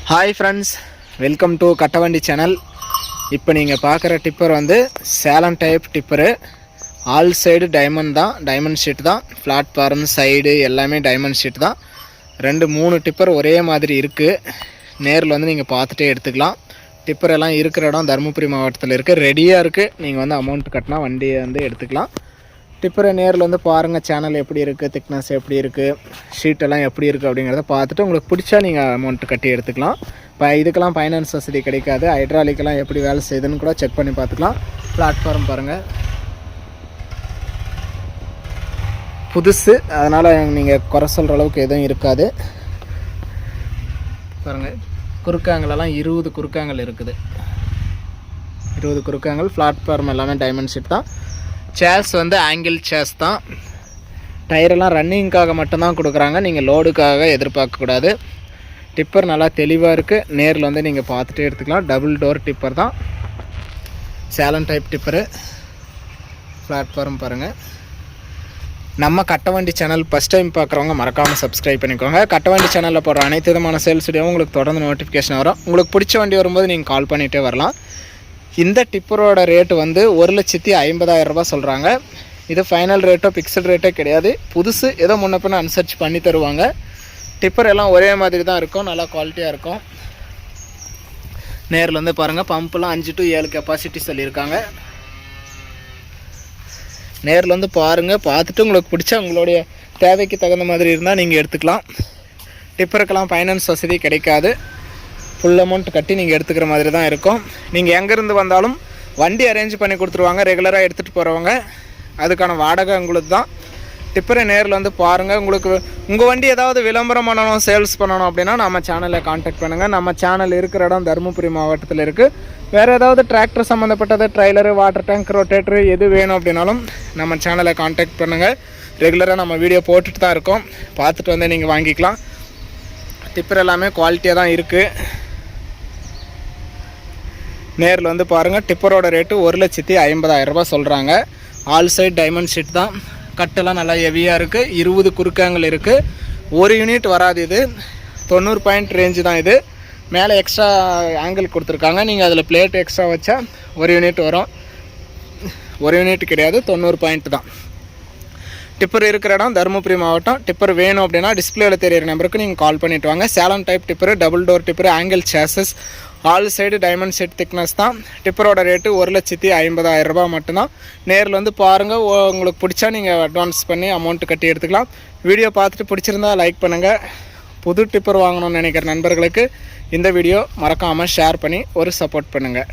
Hi friends, welcome to Kattavandi channel. இப்போ நீங்கள் பார்க்குற டிப்பர் வந்து Salem type tipper. All side diamond sheet தான். பிளாட்ஃபார்ம் சைடு எல்லாமே டைமண்ட் ஷீட் தான். 2-3 டிப்பர் ஒரே மாதிரி இருக்குது. நேரில் வந்து நீங்கள் பார்த்துட்டே எடுத்துக்கலாம். டிப்பர் எல்லாம் இருக்கிற இடம் தருமபுரி மாவட்டத்தில் இருக்குது. ரெடியாக இருக்குது. நீங்கள் வந்து அமௌண்ட் கட்டினா வண்டியை வந்து எடுத்துக்கலாம். டிப்பரை நேரில் வந்து பாருங்கள். சேனல் எப்படி இருக்குது, திக்னஸ் எப்படி இருக்குது, ஷீட்டெல்லாம் எப்படி இருக்குது அப்படிங்கிறத பார்த்துட்டு உங்களுக்கு பிடிச்சா நீங்கள் அமௌண்ட்டு கட்டி எடுத்துக்கலாம். இப்போ இதுக்கெல்லாம் ஃபைனான்ஸ் வசதி கிடைக்காது. ஹைட்ராலிக்கெல்லாம் எப்படி வேலை செய்யுதுன்னு கூட செக் பண்ணி பார்த்துக்கலாம். பிளாட்ஃபார்ம் பாருங்கள், புதுசு, அதனால் நீங்கள் குறை சொல்கிற அளவுக்கு எதுவும் இருக்காது. பாருங்கள், குறுக்காங்கலெல்லாம் 20 குறுக்காங்கல் இருக்குது. 20 குறுக்காங்கல். பிளாட்ஃபார்ம் எல்லாமே டைமண்ட் ஷீட் தான். சேர்ஸ் வந்து ஆங்கிள் சேர்ஸ் தான். டயரெல்லாம் ரன்னிங்காக மட்டும்தான் கொடுக்குறாங்க. நீங்கள் லோடுக்காக எதிர்பார்க்கக்கூடாது. டிப்பர் நல்லா தெளிவாக இருக்குது. நேரில் வந்து நீங்கள் பார்த்துட்டே எடுத்துக்கலாம். டபுள் டோர் டிப்பர் தான். Salem type tipper. பிளாட்ஃபார்ம் பாருங்கள். நம்ம கட்டவண்டி சேனல் ஃபஸ்ட் டைம் பார்க்குறவங்க மறக்காமல் சப்ஸ்கிரைப் பண்ணிக்கோங்க. கட்டவண்டி சேனலில் போடுற அனைத்து விதமான சேல்ஸ் வீடியோவும் உங்களுக்கு தொடர்ந்து நோட்டிஃபிகேஷன் வரும். உங்களுக்கு பிடிச்ச வண்டி வரும்போது நீங்கள் கால் பண்ணிகிட்டே வரலாம். இந்த டிப்பரோட ரேட்டு வந்து 1,50,000 ரூபா சொல்கிறாங்க. இது ஃபைனல் ரேட்டோ ஃபிக்ஸட் ரேட்டோ கிடையாது. புதுசு ஏதோ முன்ன பின்ன அனுசரிச்சு பண்ணி தருவாங்க. டிப்பர் எல்லாம் ஒரே மாதிரி தான் இருக்கும். நல்லா குவாலிட்டியாக இருக்கும். நேரில் வந்து பாருங்கள். பம்பெலாம் 5 to 7 கெப்பாசிட்டி சொல்லியிருக்காங்க. நேரில் வந்து பாருங்கள். பார்த்துட்டு உங்களுக்கு பிடிச்சா உங்களுடைய தேவைக்கு தகுந்த மாதிரி இருந்தால் நீங்கள் எடுத்துக்கலாம். டிப்பருக்கெல்லாம் ஃபைனான்ஸ் வசதி கிடைக்காது. ஃபுல் அமௌண்ட் கட்டி நீங்கள் எடுத்துக்கிற மாதிரி தான் இருக்கும். நீங்கள் எங்கேருந்து வந்தாலும் வண்டி அரேஞ்ச் பண்ணி கொடுத்துருவாங்க. ரெகுலராக எடுத்துகிட்டு போகிறவங்க அதுக்கான வாடகை உங்களுக்கு தான். டிப்பரை நேரில் வந்து பாருங்கள். உங்களுக்கு உங்கள் வண்டி ஏதாவது விளம்பரம் பண்ணணும், சேல்ஸ் பண்ணணும் அப்படின்னா நம்ம சேனலை காண்டாக்ட் பண்ணுங்கள். நம்ம சேனல் இருக்கிற இடம் தருமபுரி மாவட்டத்தில் இருக்குது. வேறு ஏதாவது டிராக்டர் சம்மந்தப்பட்டது, ட்ரைலரு, வாட்டர் டேங்க், ரொட்டேட்டரு எது வேணும் அப்படின்னாலும் நம்ம சேனலை காண்டாக்ட் பண்ணுங்கள். ரெகுலராக நம்ம வீடியோ போட்டுட்டு தான் இருக்கோம். பார்த்துட்டு வந்து நீங்கள் வாங்கிக்கலாம். டிப்பர் எல்லாமே குவாலிட்டியாக தான் இருக்குது. நேரில் வந்து பாருங்கள். டிப்பரோட ரேட்டு 1,50,000 ரூபா சொல்கிறாங்க. ஆல் சைட் டைமண்ட் ஷீட் தான். கட்டெல்லாம் நல்லா ஹெவியாக இருக்குது. 20 குறுக்காங்கல் இருக்குது. ஒரு யூனிட் வராது. இது 90 பாயிண்ட் ரேஞ்சு தான். இது மேலே எக்ஸ்ட்ரா ஆங்கிள் கொடுத்துருக்காங்க. நீங்கள் அதில் பிளேட் எக்ஸ்ட்ரா வச்சா 1 யூனிட் வரும். 1 யூனிட் கிடையாது, 90 பாயிண்ட் தான். டிப்பர் இருக்கிற இடம் தருமபுரி மாவட்டம். டிப்பர் வேணும் அப்படின்னா டிஸ்பிளேவில் தெரியிற நம்பருக்கு நீங்கள் கால் பண்ணிவிட்டு வாங்க. Salem type tipper, double door tipper, angle chases, all side diamond sheet thickness தான். டிப்பரோட ரேட்டு 1,50,000 ரூபா மட்டும்தான். நேரில் வந்து பாருங்கள். உங்களுக்கு பிடிச்சா நீங்கள் அட்வான்ஸ் பண்ணி அமௌண்ட்டு கட்டி எடுத்துக்கலாம். வீடியோ பார்த்துட்டு பிடிச்சிருந்தா லைக் பண்ணுங்கள். புது டிப்பர் வாங்கணும்னு நினைக்கிற நண்பர்களுக்கு இந்த வீடியோ மறக்காமல் ஷேர் பண்ணி ஒரு சப்போர்ட் பண்ணுங்கள்.